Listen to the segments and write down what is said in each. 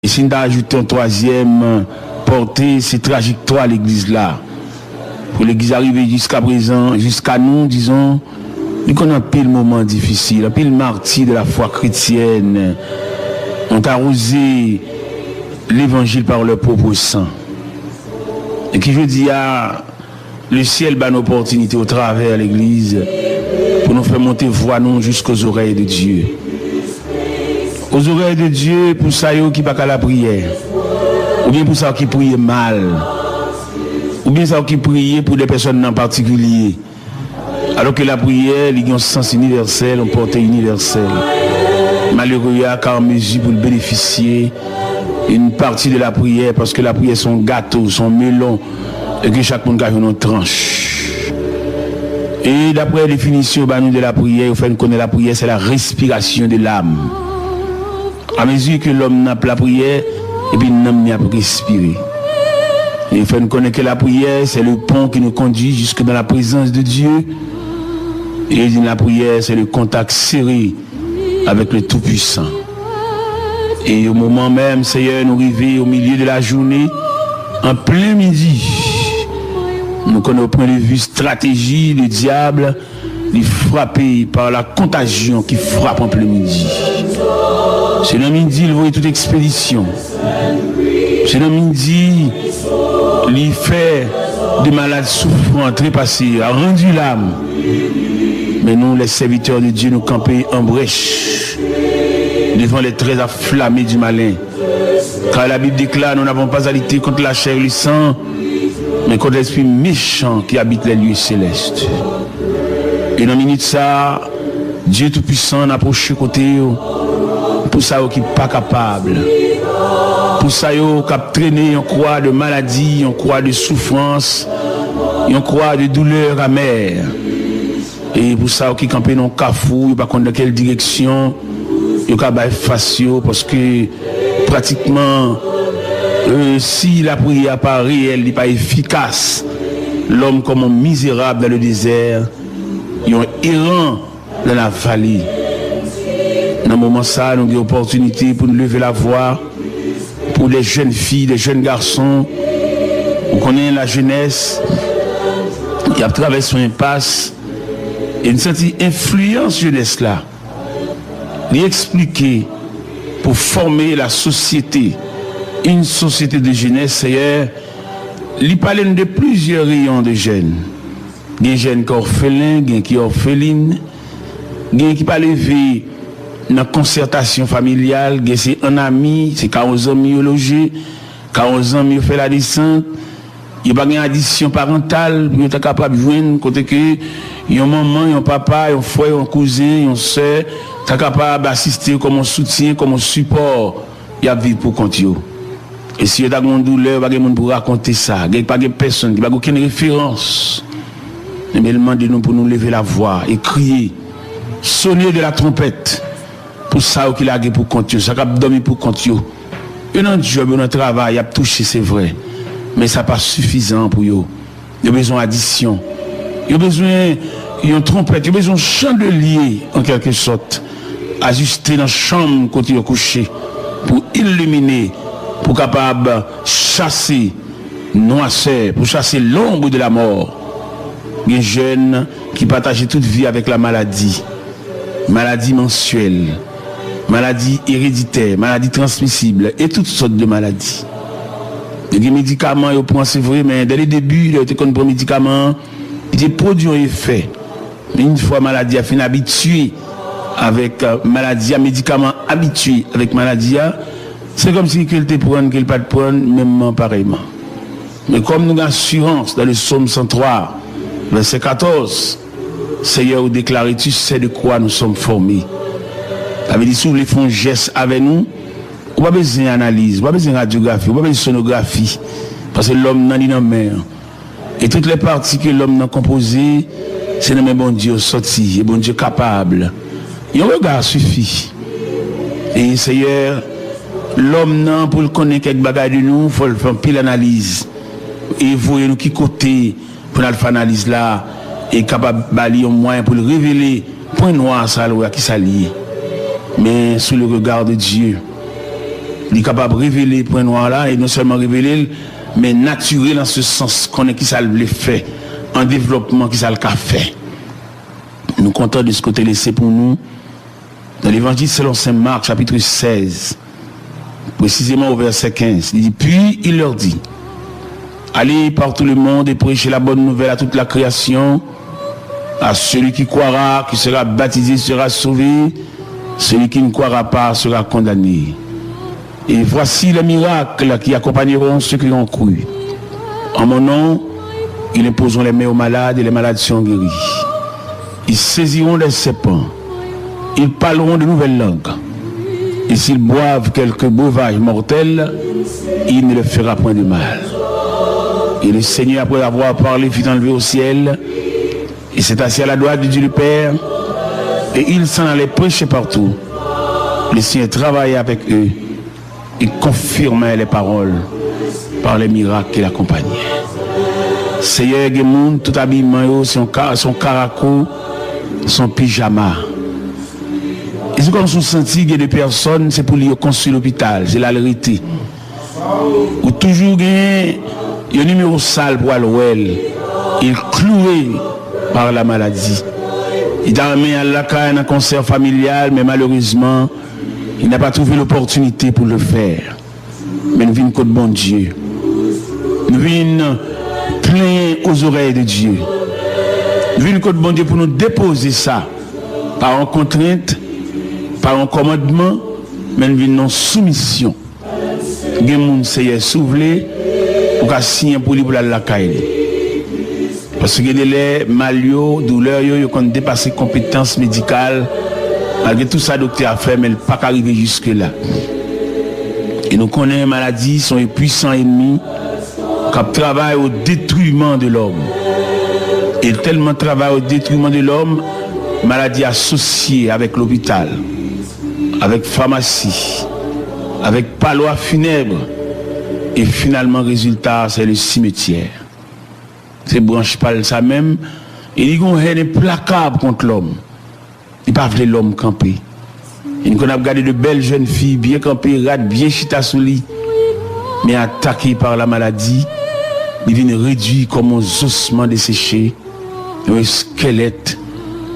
Et si nous ajoutons un troisième portée, c'est trajectoire l'église là. Pour l'église arriver jusqu'à présent, jusqu'à nous, disons, nous connaissons pile moment difficile, pile martyr de la foi chrétienne. On a arrosé l'évangile par leur propre sang. Et qui je dis à le ciel bat une opportunité au travers de l'église pour nous faire monter voix nous jusqu'aux oreilles de Dieu. Aux oreilles de Dieu pour ça qui pas qu'à la prière. Ou bien pour ça qui prie mal. Ou bien ça qui prie pour des personnes en particulier. Alors que la prière, il y a un sens universel, une portée universelle. Malheureux, car mesure pour bénéficier une partie de la prière, parce que la prière, son gâteau, son melon, et que chaque monde a une tranche. Et d'après la définition de la prière, vous faites connaître la prière, c'est la respiration de l'âme. À mesure que l'homme n'a pas la prière, et puis l'homme n'a pas respirer. Et il faut nous connaître que la prière, c'est le pont qui nous conduit jusque dans la présence de Dieu. Et la prière, c'est le contact serré avec le Tout-Puissant. Et au moment même, Seigneur, nous arrivons au milieu de la journée, en plein midi. Nous connaissons au point de vue stratégie, le diable, il est frappé par la contagion qui frappe en plein midi. C'est dans midi, il voit toute expédition. C'est dans midi, il fait des malades souffrants, trépassés, a rendu l'âme. Mais nous, les serviteurs de Dieu, nous campons en brèche devant les traits afflammés du malin. Car la Bible déclare, nous n'avons pas à lutter contre la chair et le sang, mais contre l'esprit méchant qui habite les lieux célestes. Et dans une minute ça, Dieu Tout-Puissant n'a approché côté pour ça qui n'est pas capable. Pour ça qui a traîné en croix de maladie, en croix de souffrance, en croix de douleur amère. Et pour ça qui campé dans le cafou, pas dans quelle direction, il y a des faciaux parce que pratiquement si la prière n'est pas réelle, n'est pas efficace, l'homme comme un misérable dans le désert, il est errant dans la vallée. Dans ce moment ça, nous avons l'opportunité pour nous lever la voix pour les jeunes filles, les jeunes garçons. On connaît la jeunesse, il y a traversé une impasse et une certaine influence jeunesse là. Il expliquer pour former la société, une société de jeunesse, c'est il parle de plusieurs rayons de jeunes. Des jeunes qui sont orphelins, des qui sont orphelines, des qui pas lever dans la concertation familiale, c'est un ami, c'est 40 ans mieux logé, 40 ans mieux fait la descente, il n'y a pas une addition parentale, il est capable de joindre côté que il y a un maman, un papa, un frère, un cousin, une soeur, il est capable d'assister comme un soutien, comme un support, il y a vivre pour compte. Et si il y a une douleur, il n'y a pas de pour raconter ça, il n'y a pas de personne, il n'y a aucune référence. Mais il demande de nous pour nous lever la voix et crier, sonner de la trompette. Pour ça qu'il a pour compte, ça qu'il a dormi pour compte. Il y a un job, il y a un travail, il y a touché, c'est vrai. Mais ça n'est pas suffisant pour eux. Il y a besoin d'addition. Il y a besoin d'une trompette, il y a besoin d'un chandelier, en quelque sorte, ajusté dans la chambre quand il est couché, pour illuminer, pour capable chasser noirceur, pour chasser l'ombre de la mort. Il y a des jeunes qui partagent toute vie avec la maladie. Maladie mensuelle, maladie héréditaire, maladie transmissible et toutes sortes de maladies. Il y a des médicaments, c'est vrai, mais dès le début, il y a des médicaments, ils produisent un effet. Mais une fois la maladie a fini habituée avec maladie, médicament habitué avec maladie, c'est comme si qu'elle te prenne, qu'elle pas te prenne, même pareillement. Mais comme nous avons assurance dans le psaume 103, verset 14, Seigneur, vous déclarez, tu sais de quoi nous sommes formés. Ça veut dire, si vous voulez faire un geste avec nous, vous n'avez pas besoin d'analyse, vous n'avez pas besoin de radiographie, vous n'avez pas besoin de sonographie. Parce que l'homme n'a ni dans la mer. Et toutes les parties que l'homme a composées, c'est le même bon Dieu sorti, et bon Dieu capable. Et un regard suffit. Et Seigneur, l'homme n'a pour le connaître quelques bagages de nous, il faut faire une pile analyse. Et vous, nous qui côté pour nous faire analyse là, et capable de balayer un moyen pour le révéler, point noir, ça, qui s'allie. Mais sous le regard de Dieu, Il est capable de révéler le point noir là, et non seulement révéler, mais naturel dans ce sens qu'on est qui ça le fait, en développement qui ça le fait. Nous comptons de ce côté laissé pour nous, dans l'évangile selon Saint Marc, chapitre 16, précisément au verset 15. Il dit, puis il leur dit, allez par tout le monde et prêchez la bonne nouvelle à toute la création. À celui qui croira, qui sera baptisé, sera sauvé. Celui qui ne croira pas sera condamné. Et voici les miracles qui accompagneront ceux qui ont cru. En mon nom, ils imposeront les mains aux malades et les malades seront guéris. Ils saisiront des serpents. Ils parleront de nouvelles langues. Et s'ils boivent quelques breuvages mortels, il ne leur fera point de mal. Et le Seigneur, après avoir parlé, fut enlevé au ciel. Et s'est assis à la droite de Dieu le Père. Et il s'en allait prêcher partout. Le Seigneur travaillait avec eux. Il confirmait les paroles par les miracles qui l'accompagnaient. Seigneur, Gemoun, tout habillement, son caraco, son pyjama. Et c'est comme si on sentit qu'il y a des personnes, c'est pour lui construire l'hôpital, c'est la vérité. Ou toujours il y a un numéro sale pour aller, il cloué par la maladie. Il a amené à la caille un concert familial, mais malheureusement, il n'a pas trouvé l'opportunité pour le faire. Mais nous venons contre bon Dieu. Nous venons plein aux oreilles de Dieu. Nous venons contre bon Dieu pour nous déposer ça par une contrainte, par un commandement, mais nous venons en soumission. Des gens qui sont soufflés pour qu'à signer pour lui pour la caille. Parce que les malio, douleurs, ils ont dépassé compétences médicales. Malgré tout ça, le docteur a fait, mais il n'a pas arrivé jusque-là. Et nous connaissons les maladies, sont les puissants ennemis qui travaillent au détruisement de l'homme. Et tellement travaillent au détruisement de l'homme, maladies associées avec l'hôpital, avec pharmacie, avec palois funèbres. Et finalement, résultat, c'est le cimetière. Ces branches parlent ça même. Et ils ont une haine implacable contre l'homme. Ils ne peuvent pas l'homme camper. Ils ont regardé de belles jeunes filles bien campées, bien chita sous lit, mais attaquées par la maladie. Ils viennent réduits comme un ossement desséché, un squelette.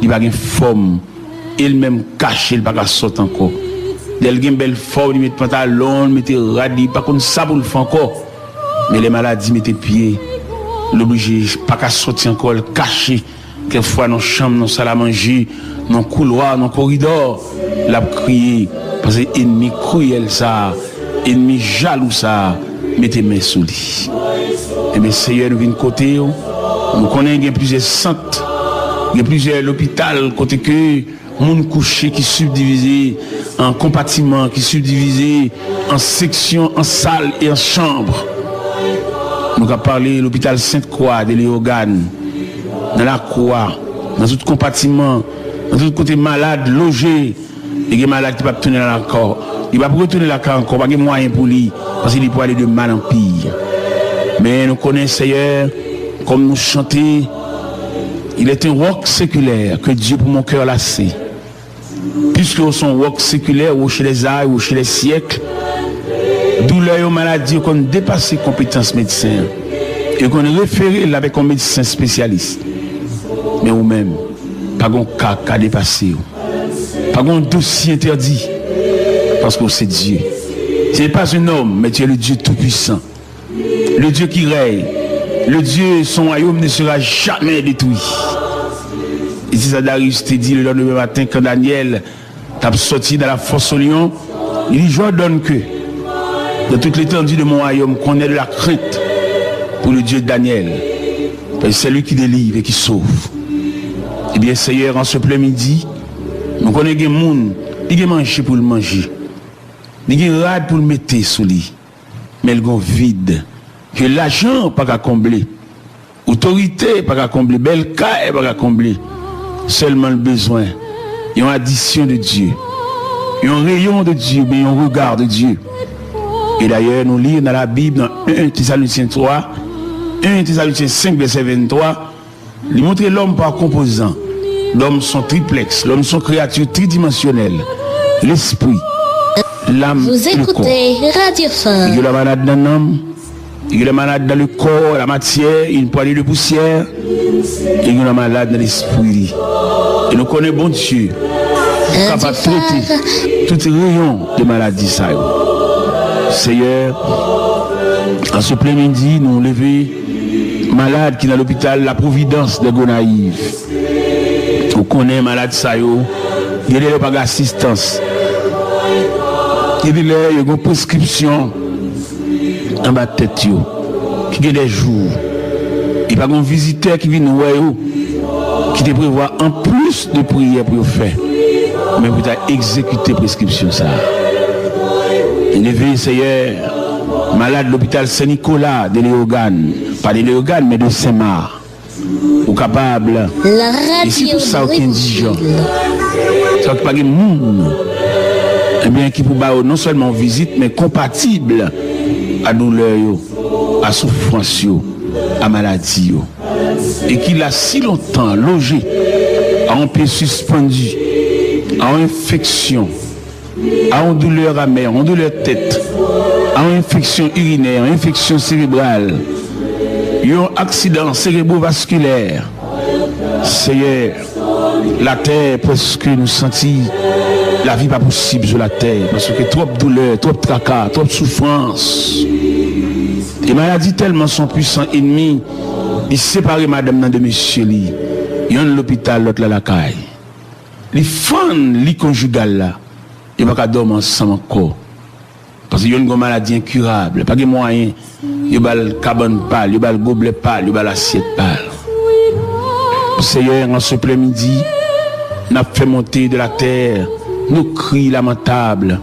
Ils n'ont pas de forme. Ils même cachés, ils n'ont pas de sortir encore. Ils ont une belle forme, ils mettent pantalon, ils mettent radis, pas comme ça pour le faire encore. Mais les maladies mettent pieds. L'obligé, pas qu'à sortir encore, caché, quelquefois dans la chambre, dans la salle à manger, dans le couloir, dans le corridor, l'a crié, parce que l'ennemi cruel ça, ennemi jaloux ça, mettez main sous lui. Et bien, Seigneur, nous venons de côté, nous connaissons plusieurs centres, il y a plusieurs hôpitaux, côté que, monde couché qui subdivisé en compartiments, qui subdivisé en sections, en salles et en chambres. Nous avons parlé de l'hôpital Sainte-Croix de Léogane, dans la Croix, dans tout compartiment, dans tout côté malade, logé, et des malades qui ne peuvent pas tourner dans le corps. Il ne va pas retourner dans le corps encore, il n'y a pas de moyen pour lui, parce qu'il peut aller de mal en pire. Mais nous connaissons, Seigneur, comme nous chantons, il est un roc séculaire que Dieu pour mon cœur l'a sait. Puisque son roc séculaire, ou chez les âges, ou chez les siècles, douleur et maladie qu'on dépasse les compétences médecins et qu'on référé avec un médecin spécialiste. Mais ou même, pas un cas à dépasser, pas un dossier interdit, parce que c'est Dieu. Ce n'est pas un homme, mais tu es le Dieu tout-puissant, le Dieu qui règne, le Dieu, son royaume ne sera jamais détruit. Et si ça Darius te dit le lendemain matin quand Daniel t'a sorti dans la fosse au lion, il dit, je donne que de toute l'étendue de mon royaume, qu'on ait de la crainte pour le Dieu de Daniel. Parce que c'est lui qui délivre et qui sauve. Eh bien, Seigneur, en ce plein midi, nous connaissons des gens qui mangent pour le manger. Ils ont rade pour le mettre sous lit. Mais ils ont vide. Que l'argent n'a pas qu'à combler. Autorité pas qu'à combler. Belle caille pas qu'à combler. Seulement le besoin. Il y a une addition de Dieu. Il y a un rayon de Dieu, mais il y a un regard de Dieu. Et d'ailleurs, nous lisons dans la Bible, dans 1 Thessaloniciens 3, 1 Thessaloniciens 5, verset 23, il montre l'homme par composant. L'homme sont triplex, l'homme sont créatures tridimensionnelles. L'esprit, l'âme. Vous écoutez Radio Fort. Il y a la malade dans l'âme, il y a la malade dans le corps, la matière, une poignée de poussière, il y a la malade dans l'esprit. Et nous connaissons bon Dieu, capable de traiter tout rayon de maladie. Seigneur, en ce plein midi, nous levons malade qui est dans l'hôpital La Providence de Gonaïve. Nous connaissons malade ça, il y a pas d'assistance. Il y a une prescription en bas de tête, qui a des jours. Il n'y a pas un visiteur qui vient nous voir, qui te prévoit en plus de prières pour faire. Mais pour exécuter la prescription. Ça. Il est Seigneur, malade de l'hôpital Saint-Nicolas de Léogane, pas de Léogane, mais de Saint-Marc. Ou capable. La radio. Et c'est tout ça qui est indigent. Ça qui pas de monde. Eh bien, qui peut non seulement visite, mais compatible à douleur, à souffrance, à maladie. Et qu'il a si longtemps logé, à un pied suspendu, à une infection, à une douleur amère, à une douleur tête, à une infection urinaire, à une infection cérébrale, un accident cérébrovasculaire. Seigneur, la terre presque nous sentit la vie pas possible sur la terre parce que trop de douleur, trop de tracas, trop de souffrance. Les maladies tellement sont puissants ennemis, ils séparent madame de monsieur li. Il y a l'hôpital, l'autre la caille. Les femmes, les conjugales là, ils ne vont pas dormir ensemble encore. Parce qu'il y a une maladie incurable, pas de moyens. Il y a le cabane pâle, il y a le gobelet pâle, il y a l'assiette pâle. Seigneur, en ce plein-midi, nous avons fait monter de la terre nos cris lamentables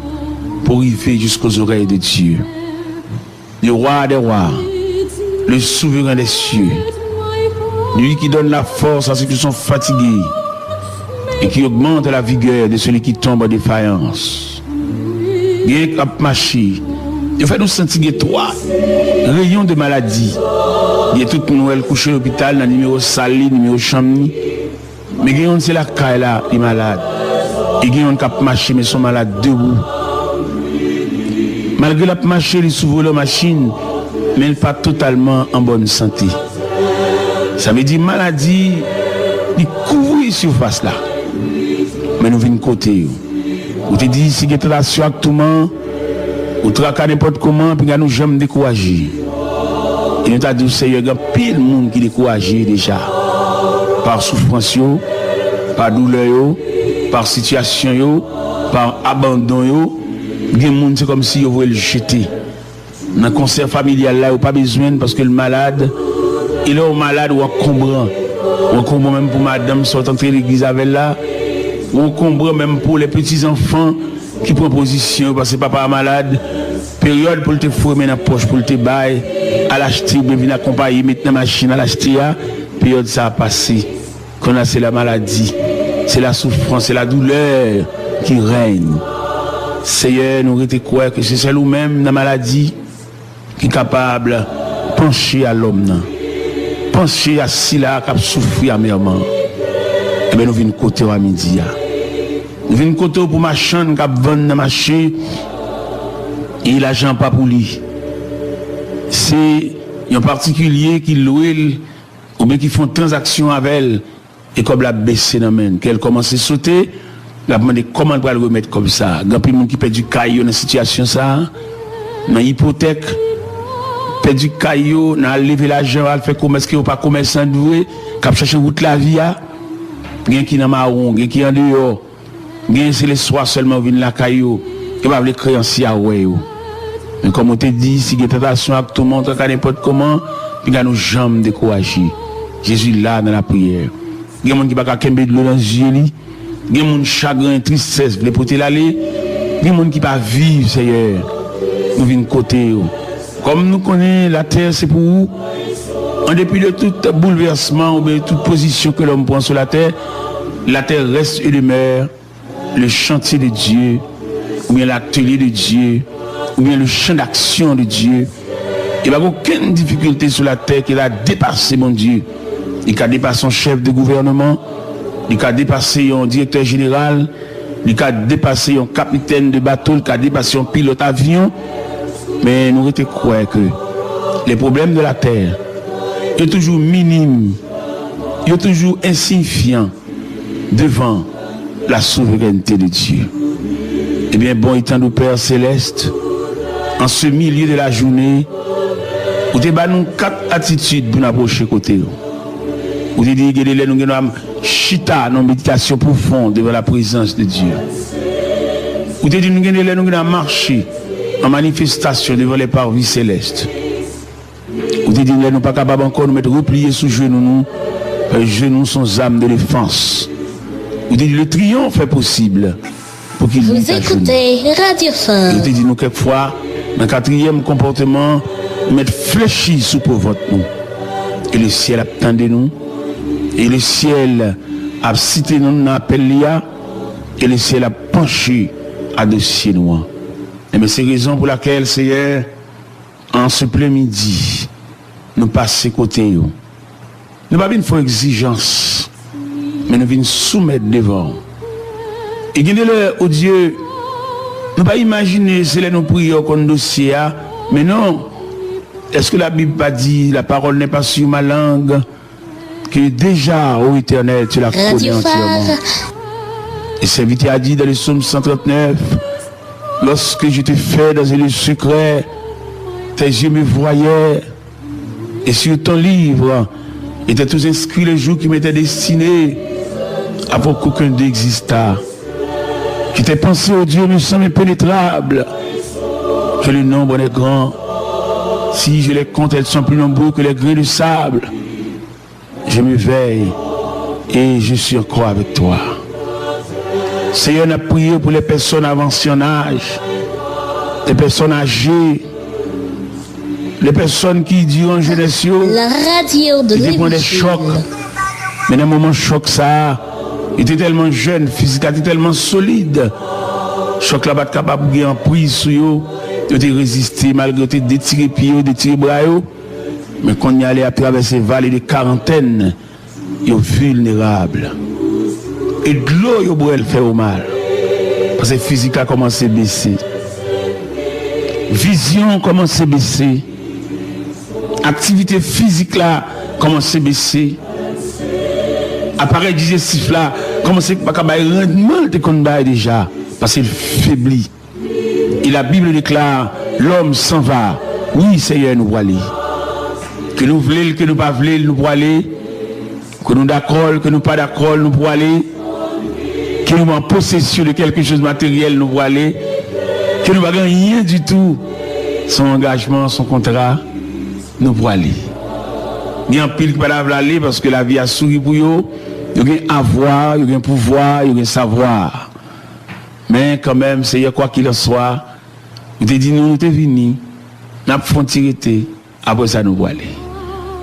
pour arriver jusqu'aux oreilles de Dieu. Le roi des rois, le souverain des cieux, lui qui donne la force à ceux qui sont fatigués et qui augmente la vigueur de celui qui tombe en défaillance. Il y a marché. Il fait nous sentir trois rayons de maladie. Il y a toute nouvelle couche à l'hôpital, dans le numéro Sali, numéro Chamni. Mais il y a c'est la caille là, les malades. Et il y a un cap marché, mais ils sont malades debout. Malgré la marché, ils s'ouvrent la machine, mais ils ne sont pas totalement en bonne santé. Ça veut dire maladie, ils couvrent la surface là. Mais nous venons côté. Vous te dites, si vous êtes là sur tout le monde, vous traquez n'importe comment, puis nous jamais découragés. Et nous avons dit, Seigneur, il y a pile de monde qui est découragé déjà. Par souffrance, par douleur, par situation, par abandon. Il y a des gens, c'est comme si vous voulaient le jeter. Dans le concert familial, là, vous n'avez pas besoin parce que le malade, il est malade ou encombrant. On comprend même pour madame qui sont entrées à l'église avec là. On comprend même pour les petits-enfants qui prennent position parce que papa est malade. Période pour te former dans la poche, pour te bailler, à l'acheter, bien venir accompagner, mettre dans la machine à l'acheter. Période ça a passé. Qu'on a, c'est la maladie, c'est la souffrance, c'est la douleur qui règne. Seigneur, nous avons croire que c'est celle ou même la maladie qui est capable de pencher à l'homme. Pencher à si là, qui a souffert amèrement. Eh bien, nous venons côté à midi. Nous venons côté pour ma chaîne qui a vendu dans ma marché. Et l'argent pas pour lui. C'est un particulier qui loue ou bien qui font transaction avec elle et comme la baissé dans main qu'elle commence à sauter, la demande comment elle va le remettre comme ça. Il y a des gens qui perdent du caillou dans cette situation ça, dans l'hypothèque, perdent du caillou, dans lever l'argent, elle fait commerce qui n'est pas commerçant doué, qui cherche route la vie, il y a qui dans marron, il y a qui en dehors, il y a c'est les soirs seulement viennent la caillou, qui va les créanciers à ouais. Mais comme on te dit, si il y a tentation avec tout le monde, n'importe comment, puis il y a nos jambes découragées. Jésus là dans la prière. Il y a des gens qui ne peuvent pas de l'eau dans les yeux. Il y a des gens qui chagrin, tristesse, veulent porter l'aller. Il y a des gens qui ne peuvent pas vivre, Seigneur. Nous venons côté. Comme nous connaissons la terre, c'est pour vous. En dépit de tout bouleversement ou de toute position que l'homme prend sur la terre reste et demeure le chantier de Dieu, ou bien l'atelier de Dieu, ou bien le champ d'action de Dieu. Il n'y a aucune difficulté sur la terre qui a dépassé mon Dieu. Il a dépassé son chef de gouvernement, il a dépassé un directeur général, Il a dépassé un capitaine de bateau, il a dépassé un pilote avion. Mais nous étions croire que les problèmes de la terre sont toujours minimes, sont toujours insignifiants devant la souveraineté de Dieu. Eh bien, bon, étant nous Père Céleste, en ce milieu de la journée, vous avez nous 4 attitudes pour nous approcher côté. Vous avez dit que nous avons chita dans méditation profonde devant la présence de Dieu. Vous avez dit que nous avons marché en manifestation devant les parvis célestes. Vous avez dit que nous ne sommes pas capables encore de mettre repliés sous genoux, parce que les genoux sont âmes de défense. Vous avez dit que le triomphe est possible pour qu'il Vous écoutez Radio Fort. Vous avez dit nous quelquefois, dans le 4e comportement, mettre fléchi sous votre nous. Et le ciel attendait nous. Et le ciel a cité nous dans l'appel. Et le ciel a penché à dossier nous. Et c'est la raison pour laquelle, Seigneur, en ce plein midi, nous passons côté. Nous ne pas une fois exigence, mais nous venons soumettre devant. Et guidez-le au Dieu, nous ne pas imaginer, c'est là nous prions comme dossier, mais non. Est-ce que la Bible pas dit, la parole n'est pas sur ma langue, que déjà, ô Éternel, tu la connais entièrement. Et serviteur a dit dans le psaume 139, lorsque je t'ai fait dans un lieu secret, tes yeux me voyaient, et sur ton livre étaient tous inscrits les jours qui m'étaient destinés avant qu'aucun d'eux existât. Que tes pensées, ô Dieu, me semblent impénétrables, que le nombre est grand. Si je les compte, elles sont plus nombreuses que les grains de sable. Je me veille et je suis encore avec toi. Seigneur, on a prié pour les personnes avancées en âge, les personnes âgées, les personnes qui durant jeunesse, la radio de l'évangile, des chocs. Mais dans un moment choc, ça, il était tellement jeune, physiquement tellement solide. Choc là, pas capable de gagner en prise sur eux. Ils ont résisté malgré tout, détirer pieds, détirer bras. Mais quand on y allait à travers ces vallées de quarantaine, ils sont vulnérables. Et de l'eau, ils ont fait au mal. Parce que le physique a commencé à baisser. Vision a commencé à baisser. Activité physique là a commencé à baisser. Appareil digestif là a commencé à faire un rendement de qu'on a déjà. Parce qu'il faiblit. Et la Bible déclare, l'homme s'en va. Oui, Seigneur, nous voulons aller. Que nous voulons, que nous ne pas voulons, nous voulons aller. Que nous d'accord, que nous pas d'accord, nous voulons aller. Que nous en possession de quelque chose de matériel, nous voulons aller. Que nous n'avons rien du tout. Son engagement, son contrat, nous voulons aller. Il y a un pile qui ne va pas aller parce que la vie a souri pour eux. Il y a un avoir, il y a un pouvoir, il y a un savoir. Mais quand même, Seigneur, quoi qu'il en soit, vous te dit, nous sommes venus, nous avons tiré, après ça, nous voulons aller.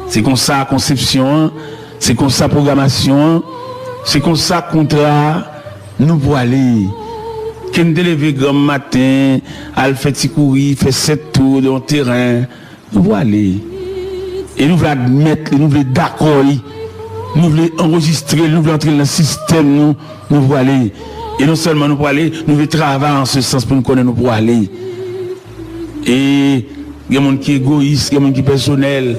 C'est comme ça la conception, c'est comme ça la programmation, c'est comme ça le contrat, nous voulons aller. Quand nous lever grand matin, à faire petit courir, faire 7 tours dans le terrain, nous voulons aller. Et nous voulons admettre, nous voulons d'accord, nous voulons enregistrer, nous voulons entrer dans le système, nous voulons aller. Et non seulement nous pour aller, nous voulons travailler en ce sens pour nous connaître, nous pour aller. Et il y a des gens qui sont égoïstes, il y a des gens qui sont personnels.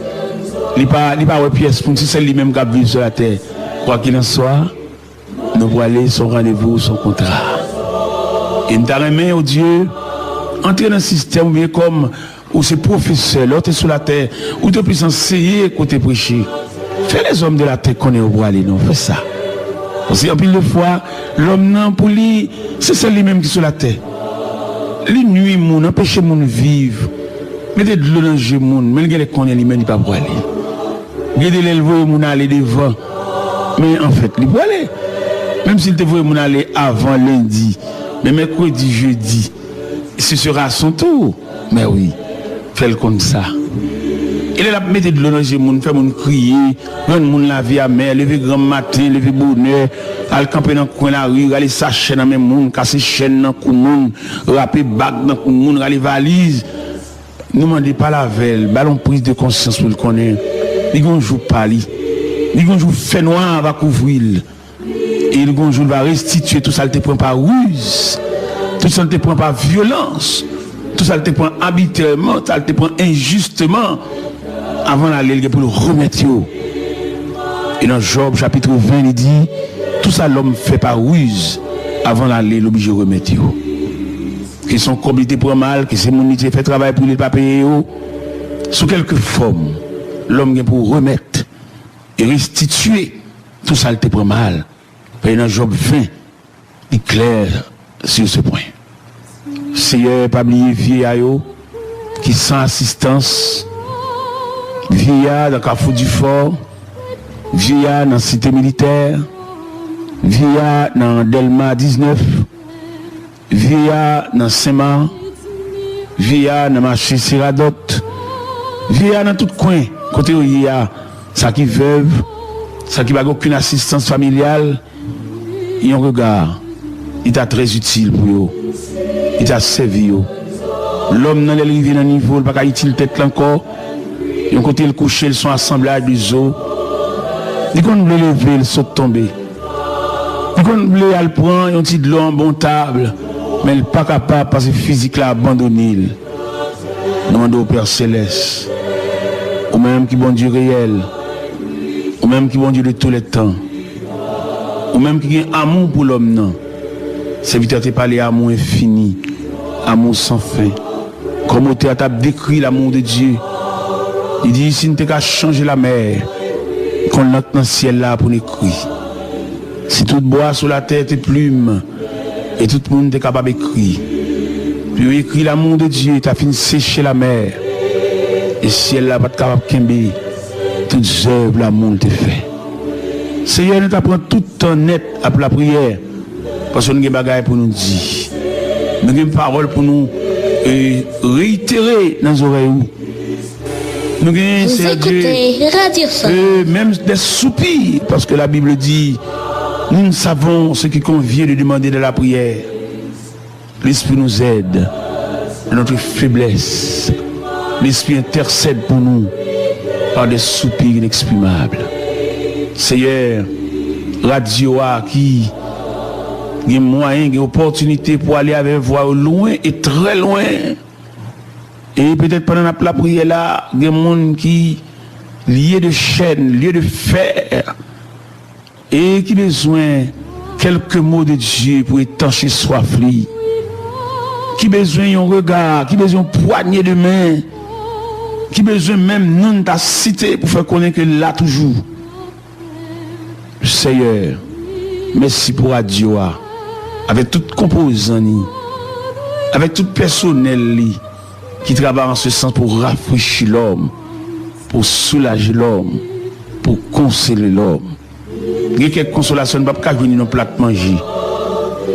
Il n'y a pas de pièce pour nous, c'est lui-même qui vit sur la terre. Quoi qu'il en soit, nous pour aller son rendez-vous, son contrat. Et nous t'arrêtons au Dieu, entrer dans le système, bien comme où c'est professeur, l'autre est sur la terre, où tu peux enseigner côté prêcher. Fais les hommes de la terre qu'on est au bois, non, fais ça. Parce qu'en pile de fois, l'homme non pour lui, c'est lui-même qui est sur la terre. Les nuits, moun, empêcher moun vivre. Mettez de l'eau dans le monde, mais les connaît lui-même, il pas pour aller. Regardez l'élevé, moun aller devant. Mais en fait, il peut aller. Même s'il te voit moun aller avant lundi, mais mercredi, jeudi, ce sera son tour. Mais oui, fais-le comme ça. Il a mis de l'eau dans le monde, fait moun crier, rendre moun la vie à mer, lever grand matin, lever bonheur, aller camper dans le coin de la rue, aller s'acheter dans le monde, casser chaîne dans le monde, rapper bague dans le monde, aller valise. Nous demandons pas la veille, ballon prise de conscience pour le connaître. Ils vont jouer pas li. Ils vont jouer fait noir va couvrir. Et le jour va restituer tout ça, il te prend par ruse, tout ça, il te prend par violence, tout ça, il te prend arbitrairement, ça, il te prend injustement, avant d'aller pour le remettre. Et dans Job chapitre 20, il dit, tout ça l'homme fait par ruse, avant d'aller l'obligé de remettre. Qui sont compliqués pour mal, qui c'est mon métier fait travail pour les pas payer, sous quelque forme, l'homme vient pour remettre et restituer tout ça, il te prend mal. Et dans Job 20, il est clair sur ce point. Seigneur, pas oublier vieillard qui sans assistance, vieillard dans Carrefour du Fort, vieillard dans la cité militaire, vieillard dans Delma 19, vieillard dans Saint-Marc, vieillard dans marché Siradot, vieillard dans tout coin, côté où il y a ça qui veuve, ça qui n'a aucune assistance familiale. Et un regard, il est très utile pour eux. Il t'a servi. L'homme dans l'arrivée dans le niveau, il n'a pas utile tête encore. Et côté le coucher, ils sont assemblage des os. Ils qu'on veut lever, ils sont tombés. Ils qu'on veut aller prendre un petit de l'eau en bon table, mais il n'est pas capable parce que physique l'a abandonné. Demande au Père Céleste, au même qui bon Dieu réel, au même qui bon Dieu de tous les temps. Ou même qui a amour pour l'homme, non. C'est vite de parler amour infini, amour sans fin. Comme auteur a décrit l'amour de Dieu. Il dit, si nous n'avons changer la mer, qu'on note dans le ciel là pour nous écrire. Si tout bois sur la tête et plume, et tout le monde est capable d'écrire. Puis écrit l'amour de Dieu, tu as fini de sécher la mer. Et le ciel là pas capable de kembe. Toutes œuvres l'amour te fait. Seigneur, nous t'apprend tout le temps net après la prière. Parce que nous avons des bagages pour nous dire. Nous avons des paroles pour nous réitérer dans nos oreilles. Nous avons, Vous écoutez Radio Fun. même des soupirs. Parce que la Bible dit, nous savons ce qui convient de demander de la prière. L'Esprit nous aide dans notre faiblesse. L'Esprit intercède pour nous par des soupirs inexprimables. Seigneur, radio qui a moyen, qui a opportunité pour aller avec voix loin et très loin. Et peut-être pendant la prière là, il y a des gens qui liés de chaînes, liés de fer, et qui ont besoin quelques mots de Dieu pour étancher soif, qui ont besoin d'un regard, qui ont besoin d'une poignée de main, qui ont besoin même non de ta cité pour faire connaître que là toujours. Seigneur, merci pour Radio, avec tout composant, avec tout personnel qui travaille en ce sens pour rafraîchir l'homme, pour soulager l'homme, pour consoler l'homme. Il y a quelques consolations, nous ne pouvons pas venir dans plate manger.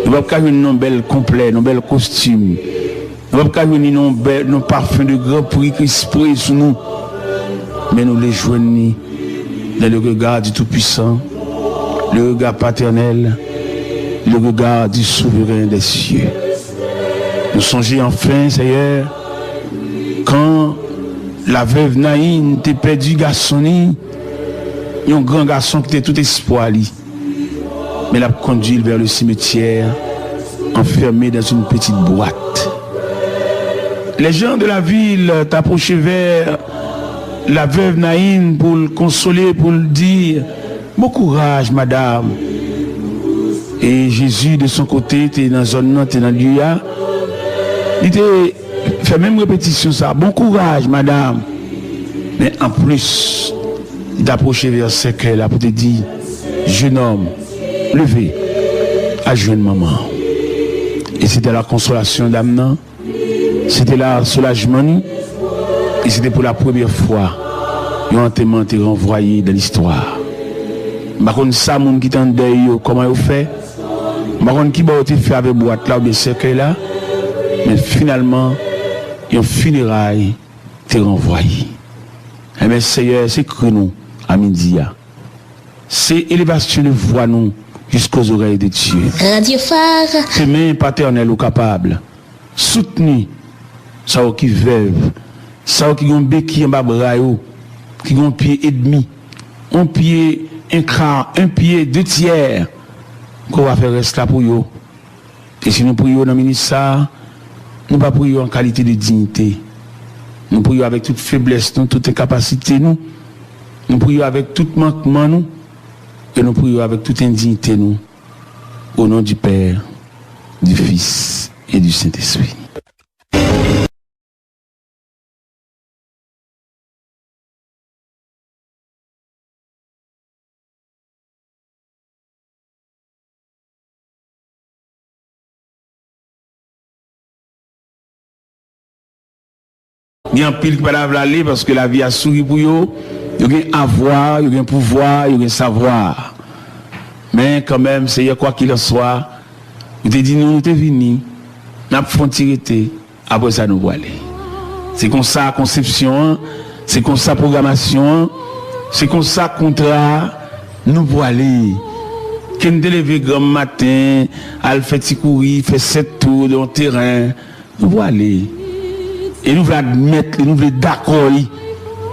Nous ne pouvons pas venir dans bel complet, dans bel costume. Nous ne pouvons pas venir dans parfum de grand prix qui spray sur nous. Mais nous les joignons dans le regard du Tout-Puissant, le regard paternel, le regard du souverain des cieux. Nous songeons enfin, Seigneur, quand la veuve Naïn t'a perdu garçon, un grand garçon qui était tout espoir, mais l'a conduit vers le cimetière, enfermé dans une petite boîte. Les gens de la ville t'approchaient vers la veuve Naïn pour le consoler, pour le dire, bon courage, madame. Et Jésus, de son côté, était dans la zone, était dans le lieu. Il était fait même répétition ça. Bon courage, madame. Mais en plus, il t'approchait vers ce cœur là pour te dire, jeune homme, levez, à jeune maman. Et c'était la consolation d'Amnan. C'était le soulagement. Et c'était pour la première fois. Ils ont été renvoyés dans l'histoire. Par contre, ça, mon qui t'en deuil, comment ils fait? Par contre, qui va fait avec boîte là ou bien cercueil là? Mais finalement, ils ont funérailles, t'es renvoyé. Eh bien, Seigneur, c'est que nous, à midi. C'est élévation de voix nous jusqu'aux oreilles de Dieu. Radio Phare. C'est mains paternelles ou capables. Soutenir ça qui veuve, ça qui ont béquille en bas bras, qui ont pied et demi, un pied, un quart, un pied, 2 tiers. qu'on va faire reste là pour eux. Et si nous prions dans le ministère, nous ne pas prions en qualité de dignité. Nous prions avec toute faiblesse, nous, toute incapacité, nous. Nous prions avec tout manquement, nous. Et nous prions avec toute indignité, nous. Au nom du Père, du Fils et du Saint-Esprit. Il y a un pile qui va aller parce que la vie a souri pour eux. Il y a un avoir, il y a un pouvoir, il y a un savoir. Mais quand même, c'est quoi qu'il en soit, vous avez dit nous, nous sommes venus, nous avons tiré, après ça nous aller. C'est comme ça la conception, c'est comme ça la programmation, c'est comme ça le contrat, nous pour aller. Quand nous lever grand matin, à faire petit courir, faire 7 tours dans le terrain, nous pour aller. Et nous voulons admettre, nous voulons d'accord,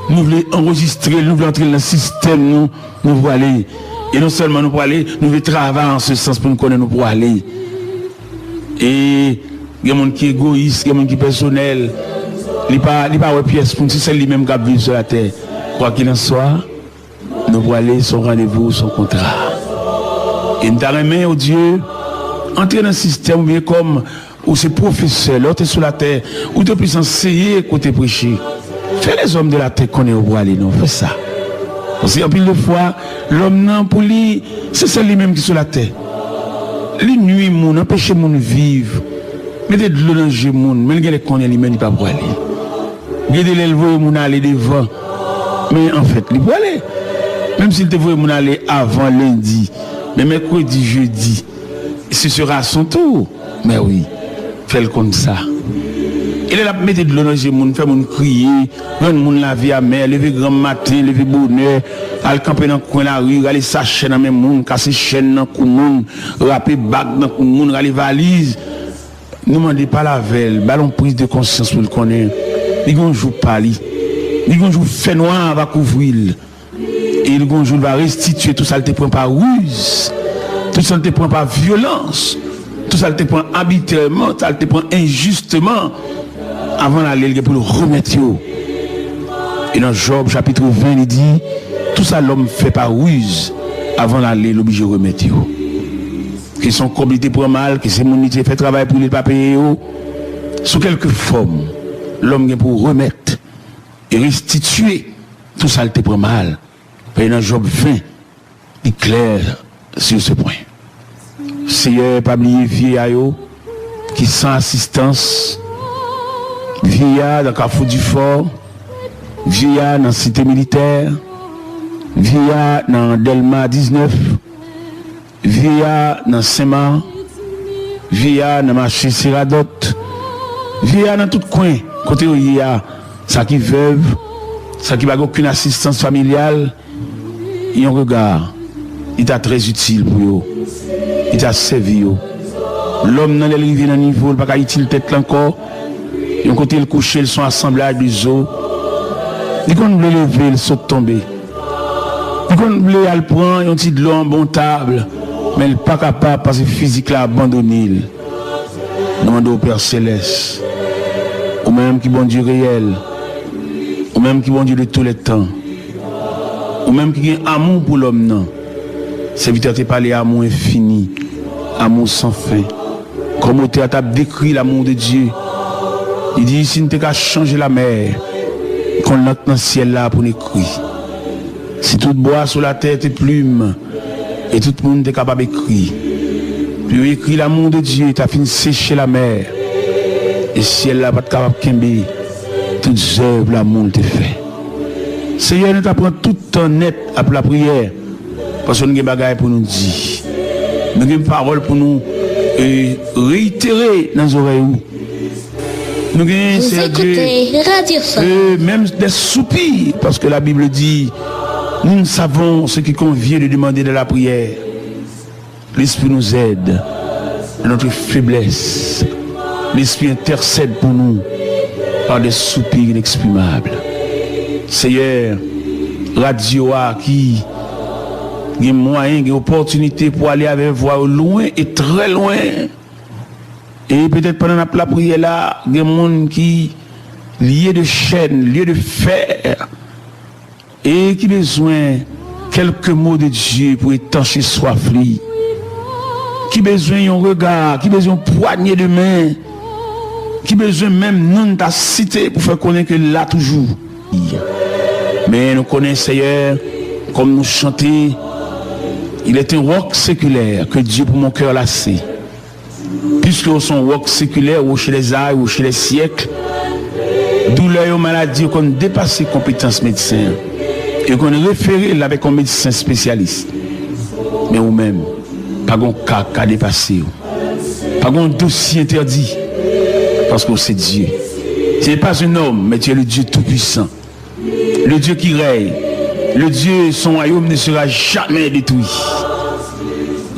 nous voulons enregistrer, nous voulons entrer dans le système, nous voulons aller. Et non seulement nous pour aller, nous voulons travailler en ce sens pour nous connaître, nous pour aller. Et il y a des gens qui sont égoïstes, il y a des gens qui sont personnels. Il n'y a pas de pièce pour nous, c'est lui-même qui vit sur la terre. Quoi qu'il en soit, nous pour aller son rendez-vous, son contrat. Et nous avons au Dieu, entrer dans le système, mais comme ou c'est professeur, l'autre est sur la terre, ou de plus enseigner côté prêcher. Fais les hommes de la terre qu'on est au bois aller, non, fais ça. Parce qu'en pile de fois, l'homme non pour lui, c'est lui-même qui est sur la terre. Les nuits, moun, empêcher moun vivre. Mettez de l'eau dans le moun, mais les qu'on est lui-même, il pas pour aller. Gardez l'élevé moun aller devant. Mais en fait, il peut aller. Même s'il te voit moun aller avant lundi, mais mercredi, jeudi, ce sera son tour. Mais oui. Fait comme ça. Il a mis de l'eau dans le monde, fait mon crier, rendre moun la vie à mer, lever grand matin, lever bonheur, aller camper dans le coin de la rue, aller s'acheter dans le monde, casser chaîne dans le monde, rapper bague dans le monde, aller valise. Ne demandez pas la veille, ballon prise de conscience pour le connaître. Il y a un jour pas li. Il y a un jour fait noir va couvrir. Et il y a un jour va restituer tout ça, il te prend par ruse, tout ça, il te prend par violence. Tout ça, il te prend arbitrairement, ça te prend injustement avant d'aller pour le remettre. Et dans Job chapitre 20, il dit, tout ça l'homme fait par ruse avant d'aller l'obligé de remettre. Que son comité pour mal, que c'est mon métier fait travail pour les pas payer. Sous quelque forme, l'homme vient pour remettre et restituer tout ça, il te prend mal. Et dans Job 20, il est clair sur ce point. Seigneur, pas oublier vieillard qui sans assistance, vieillard dans Carrefour du Fort, vieillard dans la cité militaire, vieillard dans Delma 19, vieillard dans Saint-Marc, vieillard dans marché Siradot, vieillard dans tout coin, côté où il y a ça qui veuve, ça qui n'a aucune assistance familiale, et on regarde, il est très utile pour eux. Il a servi. L'homme dans l'arrivée dans le niveau, il n'a pas utile tête encore. Et on côté le coucher, ils sont assemblage des os. Ils qu'on veut lever, ils sont tombés. Ils qu'on veut aller prendre un petit de l'eau en bon table, mais il n'est pas capable parce que physique l'a abandonné. Demande au Père Céleste, au même qui bon Dieu réel, au même qui bon Dieu de tous les temps, au même qui a amour pour l'homme non. Serviteur te parlé amour infini, amour sans fin. Comme auteur t'a décrit l'amour de Dieu. Il dit, si nous t'as changé la mer, qu'on l'a dans le ciel là pour nous écrire. Si tout bois sur la terre tes plumes, et tout le monde est capable d'écrire. Puis écrit l'amour de Dieu, t'as fini sécher la mer. Et le ciel là pas capable de kembe. Toutes œuvres l'amour te fait. Seigneur, nous t'apprend tout le temps net après la prière. Parce que nous avons des bagages pour nous dire. Nous avons des paroles pour nous réitérer dans nos oreilles. Nous avons même des soupirs. Parce que la Bible dit, nous savons ce qui convient de demander de la prière. L'Esprit nous aide dans notre faiblesse. L'Esprit intercède pour nous par des soupirs inexprimables. Seigneur, radio qui il y a moyen, il y a opportunité pour aller avec voix au loin et très loin. Et peut-être pendant la prière là, il y a des gens qui liés de chaînes, liés de fer, et qui besoin quelques mots de Dieu pour étancher soif, qui besoin d'un regard, qui besoin d'une poignée de main, qui besoin même non de ta cité pour faire connaître que là toujours. Mais nous connaissons Seigneur, comme nous chantons, il est un roc séculaire que Dieu pour mon cœur lassé. Puisque son roc séculaire ou chez les âges ou chez les siècles, douleur et maladie qu'on dépasse les compétences médecins et qu'on référé avec un médecin spécialiste. Mais ou même, pas un cas à dépasser, pas un dossier interdit, parce que c'est Dieu. Ce n'est pas un homme, mais tu es le Dieu tout-puissant, le Dieu qui règne, le Dieu, son royaume ne sera jamais détruit.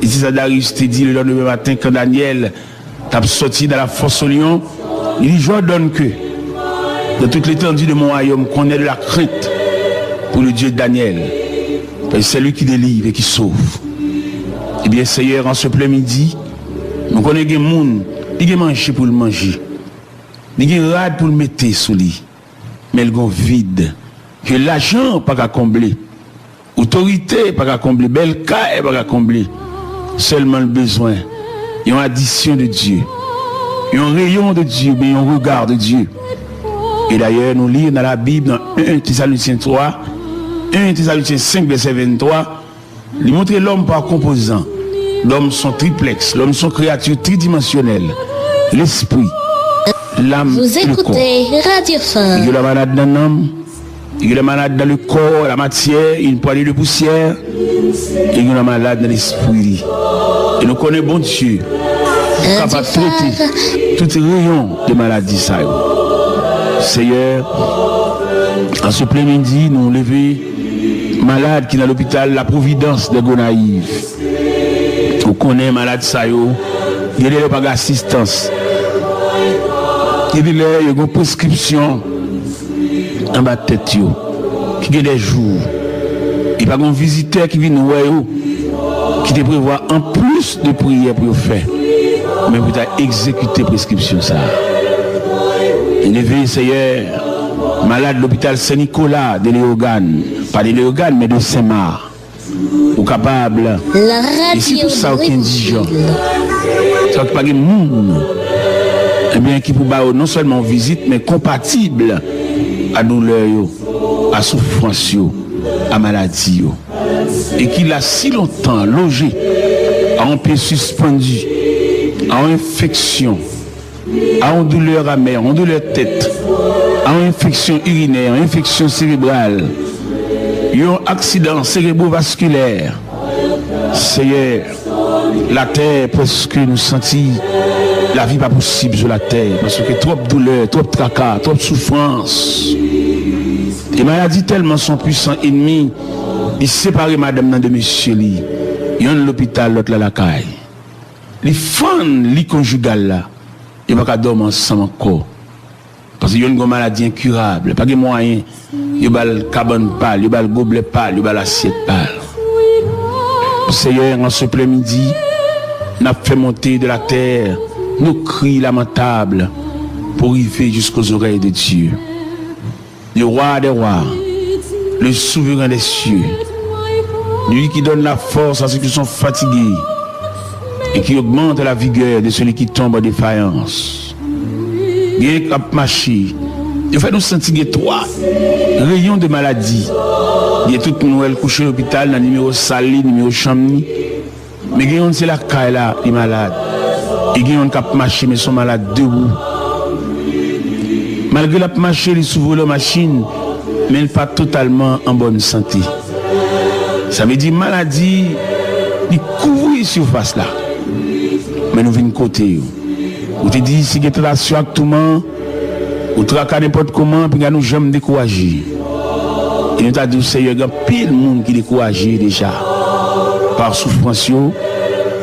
Et si ça Darius te dit le lendemain matin quand Daniel t'a sorti dans la fosse au lion, il dit, je donne que de toute l'étendue de mon royaume qu'on ait de la crainte pour le Dieu de Daniel. Parce que c'est lui qui délivre et qui sauve. Eh bien, Seigneur, en ce plein midi, nous connaissons des gens qui mangent pour le manger. Ils ont rade pour le mettre sous lit. Mais ils ont vide. Que l'argent pas qu'à combler. Autorité pas qu'à combler. Bel cas pas qu'à combler. Seulement le besoin. Il y a une addition de Dieu. Il y a un rayon de Dieu, mais il y a un regard de Dieu. Et d'ailleurs, nous lisons dans la Bible, dans 1 Thessaloniciens 3, 1 Thessaloniciens 5, verset 23, il montre l'homme par composant. L'homme sont triplex, l'homme sont créatures tridimensionnelles. L'esprit, l'âme, Vous le corps. écoutez Radio Phare. Il y a la malade dans l'âme, il y a la malade dans le corps, la matière, une poignée de poussière, et il y a la malade dans l'esprit. Et nous connaissons bon Dieu, capable de traiter tout rayon de maladie. Seigneur, en ce plein midi, nous levons malade qui est dans l'hôpital La Providence de Gonaïve. Nous connaissons malade ça, il y a pas d'assistance. Il y a une prescription en bas de tête, qui a des jours. Il n'y a pas un visiteur qui vient nous voir, qui te prévoit en plus de prières pour faire. Mais vous avez exécuté la prescription ça. Élevé, Seigneur, malade de l'hôpital Saint-Nicolas de Léogane, pas de Léogane, mais de Saint-Marc, ou capable. La radio et c'est tout ça qui est indigent. Ça qui pas de monde, eh bien, qui peut non seulement visite, mais compatible à douleur, à souffrance, à maladie. Et qu'il a si longtemps logé, à un pied suspendu, à une infection, à une douleur amère, à une douleur tête, à une infection urinaire, à une infection cérébrale, un accident cérébrovasculaire. Seigneur, la terre, presque nous sentit la vie pas possible sur la terre, parce que trop de douleur, trop de tracas, trop de souffrance. Les maladies tellement sont puissants ennemis, ils séparent madame de monsieur li. Il y a l'hôpital, l'autre la caille. Les fans, les conjugales là, ils ne vont pas dormir ensemble encore. Parce qu'il y a une maladie incurable, pas de moyens. Il y a le cabane pâle, il y a le gobelet pâle, il y a l'assiette pâle. Seigneur, en ce plein midi, nous avons fait monter de la terre nos cris lamentables pour arriver jusqu'aux oreilles de Dieu. Le roi des rois, le souverain des cieux, lui qui donne la force à ceux qui sont fatigués et qui augmente la vigueur de celui qui tombe en défaillance. Il y a marché. Il fait nous sentir trois rayons de maladie. Il y a tout Noël couché à l'hôpital, dans le numéro Sali, numéro Chamni. Mais il y a c'est la caille là, les malades. Et il y a un cap marché, mais ils sont malades debout. Malgré la marché, ils s'ouvrent la machine, mais pas totalement en bonne santé. Ça veut dire maladie, ils couvrent la surface là. Mais nous venons côté. Vous te dites, si vous êtes là sur tout le monde, vous traquez n'importe comment, puis nous jamais découragés. Et nous avons dit, Seigneur, il y a pile de monde qui est découragé déjà. Par souffrance,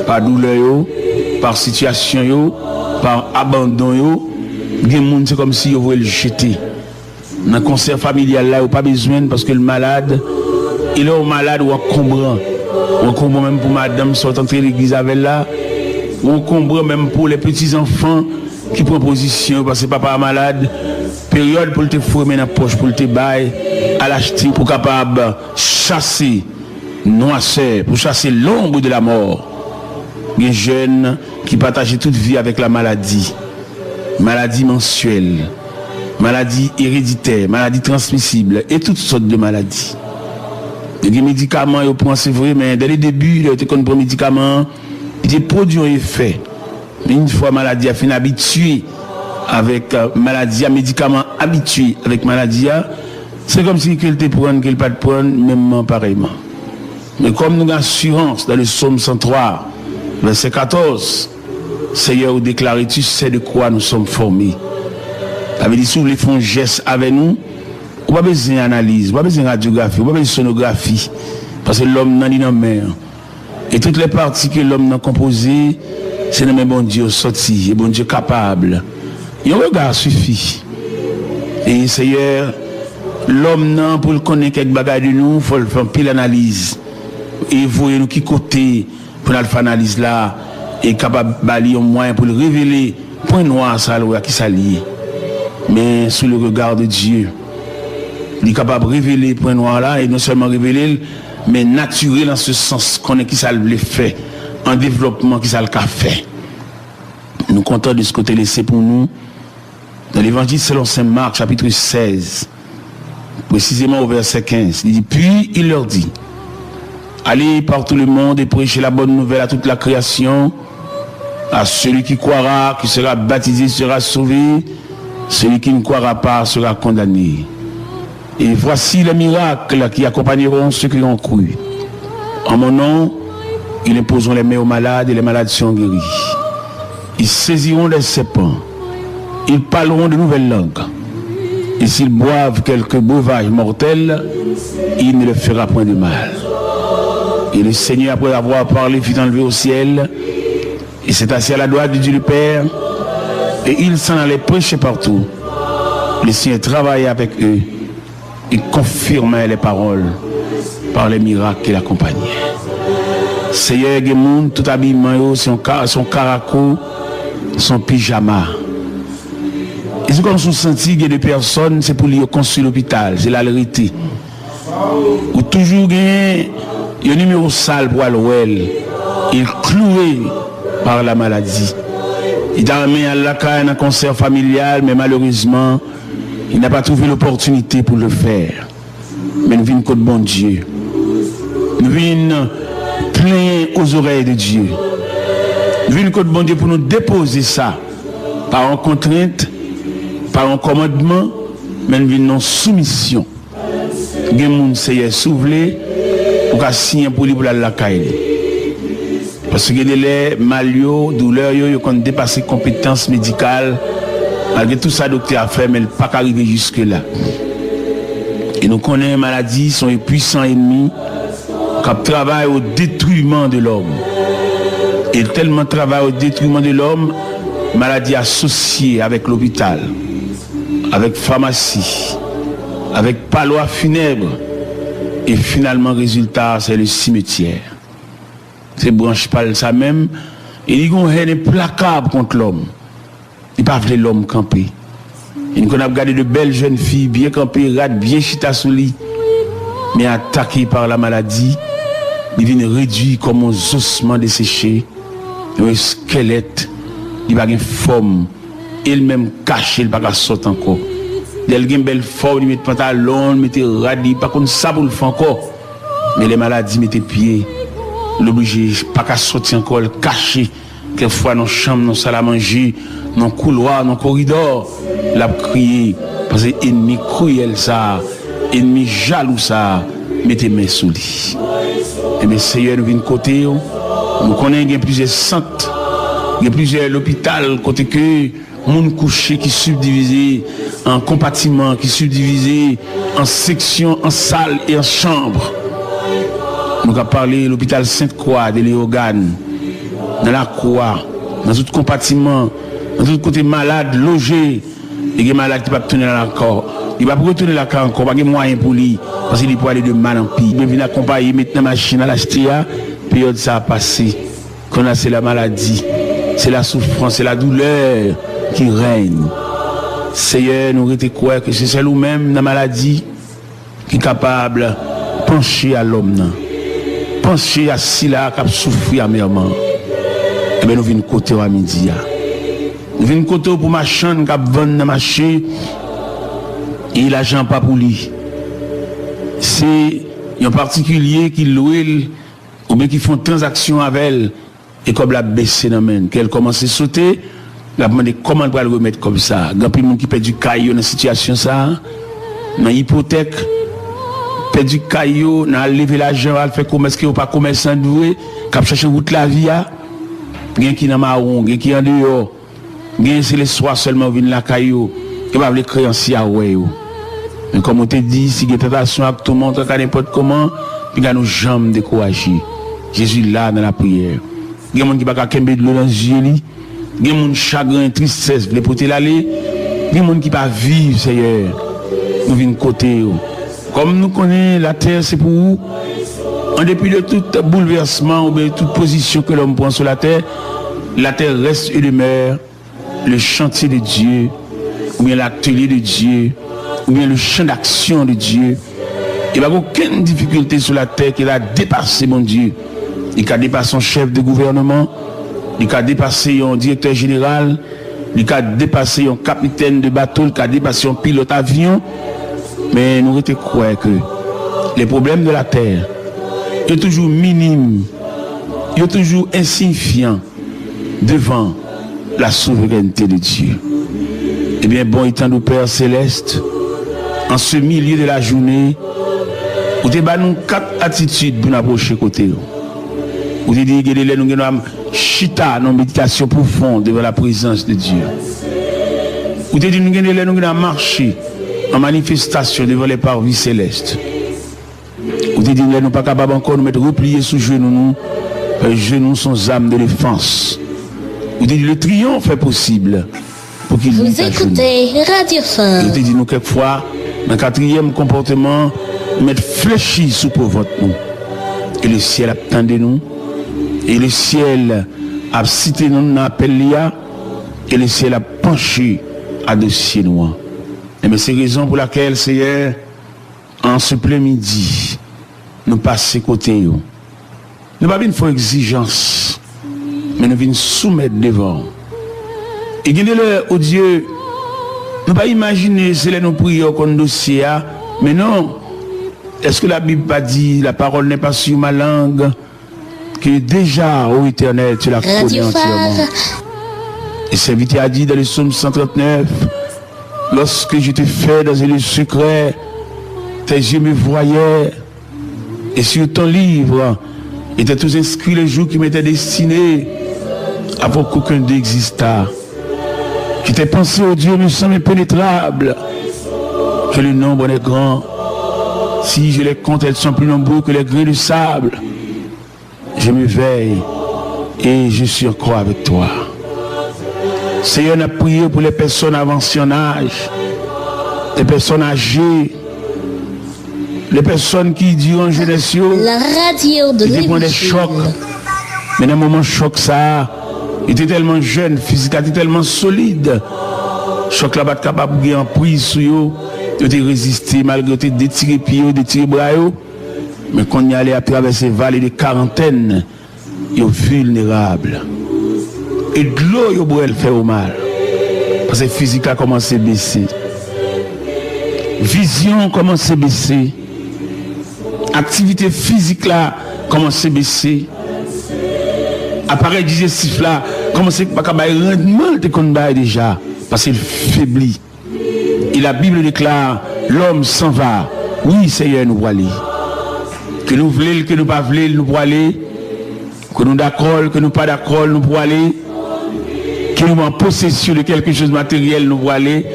par douleur, par situation, par abandon. Il y a des gens c'est comme si ils voulaient le jeter. Dans le concert familial, là, il n'y a pas besoin parce que le malade, il est au malade ou à comprendre. On comprend même pour madame sortant de l'église avec là. On comprend même pour les petits-enfants qui prennent position parce que papa est malade. Période pour te former dans la poche, pour te bailler, à l'acheter pour capable chasser noirceur, pour chasser l'ombre de la mort. Les jeunes qui partagent toute vie avec la maladie. Maladie mensuelle, maladie héréditaire, maladie transmissible et toutes sortes de maladies. Les médicaments, ils prennent, c'est vrai, mais dès le début, ils ont pris des médicaments, ils produisent un effet. Mais une fois maladie a fini habituée avec maladie, médicament habitué avec maladie, c'est comme si qu'elle te prenne, qu'elle pas te prenne, même pareillement. Mais comme nous avons assurance dans le psaume 103, verset 14, Seigneur, vous déclarez, tu sais de quoi nous sommes formés. Ça veut dire, si vous voulez faire un geste avec nous, vous n'avez pas besoin d'analyse, vous n'avez pas besoin de radiographie, vous n'avez pas besoin de sonographie. Parce que l'homme n'a ni dans la mer. Et toutes les parties que l'homme a composées, c'est le même bon Dieu sorti, et bon Dieu capable. Et un regard suffit. Et Seigneur, l'homme n'a pour le connaître quelques bagages de nous, il faut faire une pile analyse. Et vous, nous qui côté pour faire l'analyse là, et capable de balayer un moyen pour le révéler, point noir, ça, qui s'allie. Mais sous le regard de Dieu, il est capable de révéler point noir là, et non seulement révéler, mais naturel dans ce sens qu'on est qui ça le fait, en développement qui ça le fait. Nous comptons de ce côté laissé pour nous, dans l'évangile selon Saint Marc, chapitre 16, précisément au verset 15, il dit, puis il leur dit, allez par tout le monde et prêchez la bonne nouvelle à toute la création. À celui qui croira, qui sera baptisé, sera sauvé. Celui qui ne croira pas sera condamné. Et voici les miracles qui accompagneront ceux qui ont cru. En mon nom, ils imposeront les mains aux malades et les malades seront guéris. Ils saisiront des serpents. Ils parleront de nouvelles langues. Et s'ils boivent quelques breuvages mortels, il ne leur fera point de mal. Et le Seigneur, après avoir parlé, fut enlevé au ciel. Et s'est assis à la droite de Dieu le Père. Et il s'en allait prêcher partout. Le Seigneur travaillait avec eux. Il confirmait les paroles par les miracles qui l'accompagnaient. Seigneur, Gemoun, tout habillement, son caraco, son pyjama. Et c'est comme si on sentit qu'il y a des personnes, c'est pour lui construire l'hôpital, c'est la vérité. Ou toujours gagner un numéro sale pour aller, il cloué par la maladie. Il a amené à la caille un concert familial, mais malheureusement, il n'a pas trouvé l'opportunité pour le faire. Mais nous venons contre bon Dieu. Nous venons plein aux oreilles de Dieu. Nous venons contre bon Dieu pour nous déposer ça par une contrainte, par un commandement, mais nous venons en soumission. Nous sommes soufflés pour qu'à signer pour lui pour la caille. Parce que les malio, douleurs, ils ont dépassé les compétences médicales. Malgré tout ça, le docteur a fait, mais il n'a pas arrivé jusque-là. Et nous connaissons les maladies, sont les puissants ennemis qui travaillent au détruisement de l'homme. Et tellement travaillent au détruisement de l'homme, maladies associées avec l'hôpital, avec pharmacie, avec palois funèbres. Et finalement, résultat, c'est le cimetière. Ces branches parlent ça même. Et ils ont une haine implacable contre l'homme. Ils ne peuvent pas l'homme camper. Ils ont regardé de belles jeunes filles, bien campées, rades, bien chita sous lit, mais attaquées par la maladie. Ils viennent réduits comme un ossement desséché, un squelette. Ils n'ont pas de forme. Ils-mêmes cachés, ils ne peuvent pas sortir encore. Ils ont une belle forme, ils mettent pantalon, ils mettent radis, pas comme ça pour le faire encore. Mais les maladies mettent pieds. L'obligé, pas qu'à sortir encore, caché, quelquefois dans la chambre, dans la salle à manger, dans le couloir, dans le corridor, l'a crié, parce que l'ennemi cruel ça, ennemi jaloux ça, mettez main sous lui. Et bien, Seigneur, nous venons de côté, nous connaissons plusieurs centres, il y a plusieurs hôpitaux, côté que, monde couché qui subdivisé en compartiments, qui subdivisé en sections, en salles et en chambres. Nous avons parlé de l'hôpital Sainte-Croix de Léogane, dans la Croix, dans tout compartiment, dans tout côté malade, logé, et des malades qui ne peuvent pas tenir dans le corps. Il va retourner la car encore, pas de moyen pour lui, parce qu'il peut aller de mal en pire. Il vient accompagner maintenant la machine à l'acheter, période ça a passé. Qu'on a, c'est la maladie, c'est la souffrance, c'est la douleur qui règne. Seigneur, nous était quoi que c'est celle ou même la maladie qui est capable de pencher à l'homme, pencher à si là qui a souffert amèrement. Eh bien, nous venons côté à midi. Nous venons côté pour ma chaîne qui a vendu dans ma marché et l'argent pas pour lui. C'est un particulier qui loue ou bien qui font transaction avec elle et comme la baissé dans main, qu'elle commence à sauter, la demande comment elle va le remettre comme ça. Il y a des gens qui perdent du caillou dans la situation ça, dans l'hypothèque, perdent du caillou, dans lever l'argent, elle fait commerce qui n'est pas commerçant doué, qui cherche route la vie, il y a qui dans marron, il y a qui en dehors, il y a c'est les soirs seulement viennent la caillou, qui va les créanciers à ouais. Mais comme on te dit, si il y a tentation à tout le monde, n'importe comment, puis il y a nos jambes découragées. Jésus là dans la prière. Il y a des gens qui ne peuvent pas de l'eau dans les yeux. Il y a des gens qui chagrin, tristesse, veulent porter l'aller. Il y a des gens qui ne peuvent pas vivre, Seigneur. Nous venons côté. Comme nous connaissons la terre, c'est pour vous. En dépit de tout bouleversement ou de toute position que l'homme prend sur la terre reste et demeure le chantier de Dieu, ou bien l'atelier de Dieu, ou bien le champ d'action de Dieu. Il n'y a aucune difficulté sur la terre qui a dépassé mon Dieu. Il a dépassé un chef de gouvernement, il a dépassé un directeur général, il a dépassé un capitaine de bateau, il a dépassé un pilote avion. Mais nous étions croire que les problèmes de la terre sont toujours minimes, ils sont toujours insignifiants devant la souveraineté de Dieu. Eh bien, bon étant nous Père Céleste, en ce milieu de la journée, vous avez nous 4 attitudes pour nous approcher côté. Vous avez dit que nous avons chita dans méditation profonde devant la présence de Dieu. Vous avez dit que nous avons marché en manifestation devant les parvis célestes. Vous avez dit que nous ne sommes pas capables encore de nous mettre repliés sous genoux, parce que les genoux sont âmes de défense. Vous avez dit que le triomphe est possible pour qu'il vous écoutez Radio Phare. Vous avez dit nous quelquefois, dans le 4e comportement, mettre fléchi sous votre nous. Et le ciel attendait nous. Et le ciel a cité nous dans l'appel là. Et le ciel a penché à dossier nous. Et mais c'est la raison pour laquelle, Seigneur, en ce plein midi, nous passons côté. Nous n'avons pas une fois exigence, mais nous venons soumettre devant. Et guidez-le au Dieu. Nous ne pas imaginer, c'est là nous prions comme dossier, mais non. Est-ce que la Bible pas dit, la parole n'est pas sur ma langue, que déjà, ô Éternel, tu la connais entièrement. Et serviteur a dit dans le psaume 139, lorsque je te fais dans un lieu secret, tes yeux me voyaient, et sur ton livre, étaient tous inscrits les jours qui m'étaient destinés, avant qu'aucun d'eux existât. Que tes pensées, ô Dieu, me semblent impénétrables, que le nombre est grand. Si je les compte, elles sont plus nombreuses que les grains de sable. Je me veille et je suis encore avec toi. Seigneur, on a prié pour les personnes avancées en âge, les personnes âgées, les personnes qui durant jeunesse, la radio de l'évangile, des chocs. Mais dans un moment choc, ça, il était tellement jeune, physiquement, il était tellement solide. Choc là-bas, capable de gagner en prise sur eux. Ils ont résisté malgré tout, détirer pieds, détirer bras. Mais quand on y allait à travers ces vallées de quarantaine, ils sont vulnérables. Et de l'eau, ils ont fait au mal. Parce que physique a commencé à baisser. Vision commence à baisser. Activité physique là commence à baisser. Appareil digestif là commence à baisser rendement de qu'on déjà. Parce qu'il faiblit. Et la Bible déclare, l'homme s'en va. Oui, Seigneur, nous voulons aller. Que nous voulons, que nous ne pas voulons, nous voulons aller. Que nous d'accord, que nous pas d'accord, nous voulons aller. Que nous en possession de quelque chose de matériel, nous voulons aller.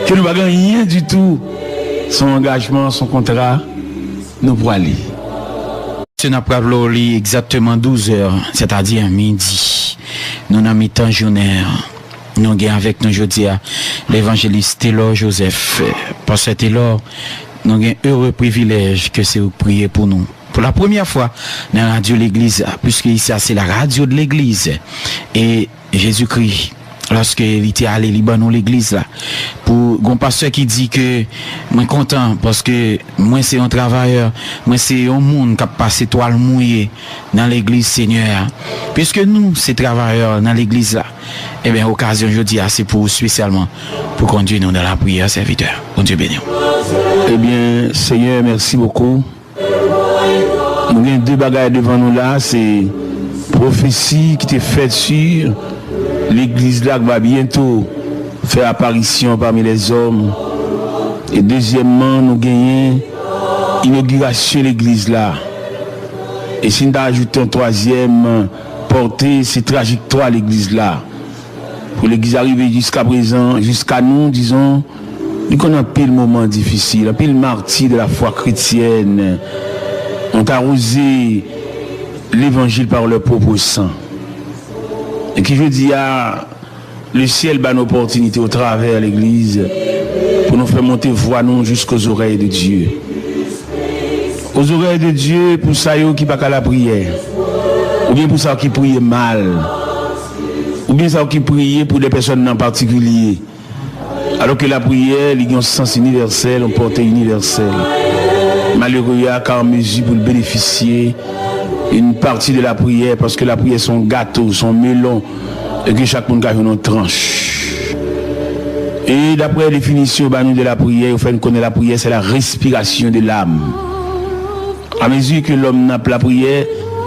Que nous n'avons rien du tout. Son engagement, son contrat, nous voulons aller. C'est notre exactement 12 heures, c'est-à-dire midi. Nous avons mis temps journée. Nous avons avec nous aujourd'hui l'évangéliste Taylor Joseph. Pasteur Taylor, nous avons un heureux privilège que c'est vous prier pour nous. Pour la première fois dans la radio de l'église, puisque ici c'est la radio de l'église. Et Jésus-Christ, lorsque il était allé Libanon l'église là, pour un pasteur qui dit que moi content parce que moi c'est un travailleur, moi c'est un monde qui a passé toile mouillée dans l'église Seigneur. Puisque nous c'est travailleurs dans l'église là, eh bien occasion je dis c'est pour spécialement pour conduire nous dans la prière serviteur. Bon Dieu béni. Eh bien Seigneur, merci beaucoup. Nous avons deux bagages devant nous là, c'est prophétie qui était faite sur l'église là qui va bientôt faire apparition parmi les hommes. Et deuxièmement, nous gagnons inauguration de l'église là. Et si nous ajoutons un troisième, porter ces trajectoires à l'église là. Pour l'église arriver jusqu'à présent, jusqu'à nous, disons, nous connaissons pile moment difficile, pile martyr de la foi chrétienne. On a arrosé l'évangile par leur propre sang. Et qui je dis le ciel bat une opportunité au travers de l'église pour nous faire monter voix nous jusqu'aux oreilles de Dieu. Aux oreilles de Dieu pour ça qui pas qu'à la prière. Ou bien pour ça qui prie mal. Ou bien ça qui prie pour des personnes en particulier. Alors que la prière, il y a un sens universel, une portée universelle. Malheureux, il y a qu'à mesure pour bénéficier une partie de la prière, parce que la prière son gâteau, son melon, et que chaque monde a une tranche. Et d'après la définition de la prière, il faut connaître la prière, c'est la respiration de l'âme. À mesure que l'homme n'a pas la prière,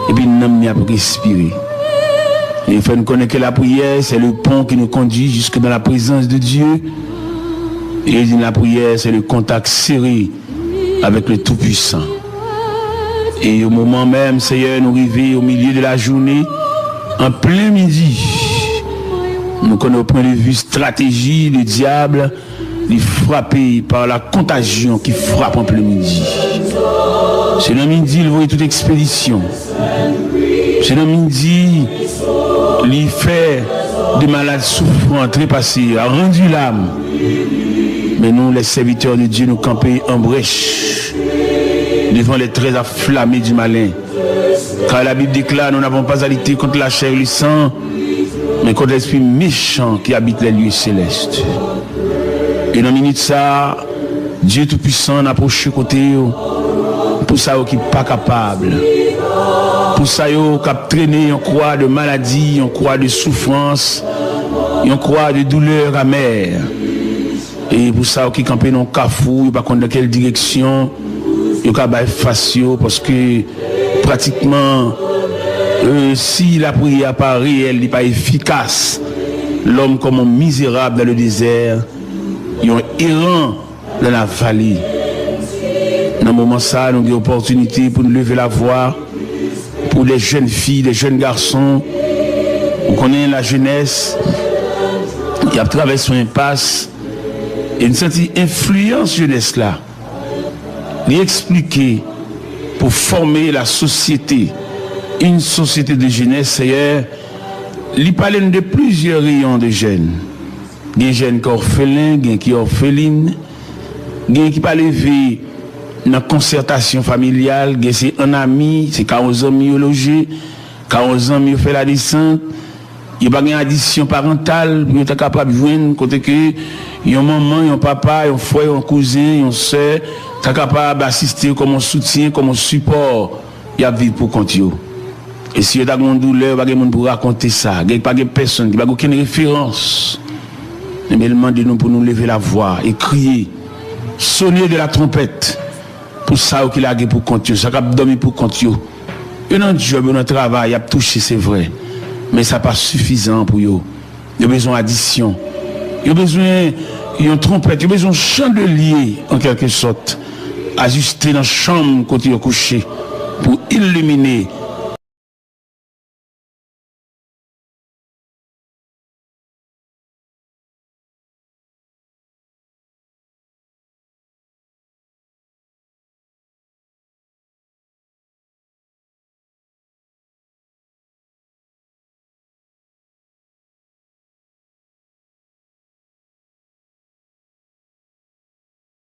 et puis l'homme n'a pas respiré. Et il faut connaître que la prière, c'est le pont qui nous conduit jusque dans la présence de Dieu. Et la prière, c'est le contact serré avec le Tout-Puissant. Et au moment même, Seigneur, nous arrivons au milieu de la journée, en plein midi. Nous connaissons au point de vue stratégie, le diable est frappé par la contagion qui frappe en plein midi. C'est le midi, il voit toute expédition. C'est le midi, il fait des malades souffrants, trépassés, a rendu l'âme. Mais nous, les serviteurs de Dieu, nous campons en brèche devant les traits afflammés du malin. Car la Bible déclare, nous n'avons pas à lutter contre la chair et le sang, mais contre l'esprit méchant qui habite les lieux célestes. Et dans une minute ça, Dieu Tout-Puissant n'a approché côté pour ça qui n'est pas capable. Pour ça qui a traîné en croix de maladie, en croix de souffrance, en croix de douleur amère. Et pour ça qui campé dans le cafou, pas dans quelle direction, il y a des faciaux parce que pratiquement si la prière n'est pas réelle, n'est pas efficace, l'homme comme un misérable dans le désert, il est errant dans la vallée. Dans ce moment ça, nous avons une opportunité pour nous lever la voix pour les jeunes filles, les jeunes garçons. On connaît la jeunesse, il y a traversé une impasse. Et une certaine influence jeunesse là, lui expliquer pour former la société, une société de jeunesse, c'est lui parler de plusieurs rayons de jeunes. Des jeunes qui sont orphelins, des qui sont orphelines, des qui pas lever dans la concertation familiale, des c'est un ami, c'est 40 ans mieux logé, 40 ans mieux fait la descente. Il n'y a pas une addition parentale, il est capable de joindre côté que il y a un maman, un papa, un frère, un cousin, une soeur, il est capable d'assister comme un soutien, comme un support, il y a vivre pour compte. Et si il y a une douleur, il n'y a pas de pour raconter ça, il n'y a pas de personne, il n'y a aucune référence. Mais demandez-nous pour nous lever la voix et crier, sonner de la trompette, pour ça qu'il a pour compte, ça qu'il a dormi pour compte. Il y a un job, il y a un travail, il a touché, c'est vrai. Mais ça n'est pas suffisant pour eux. Il y a besoin d'addition. Il y a besoin d'une trompette, il y a besoin d'un chandelier, en quelque sorte, ajusté dans la chambre quand il est couché, pour illuminer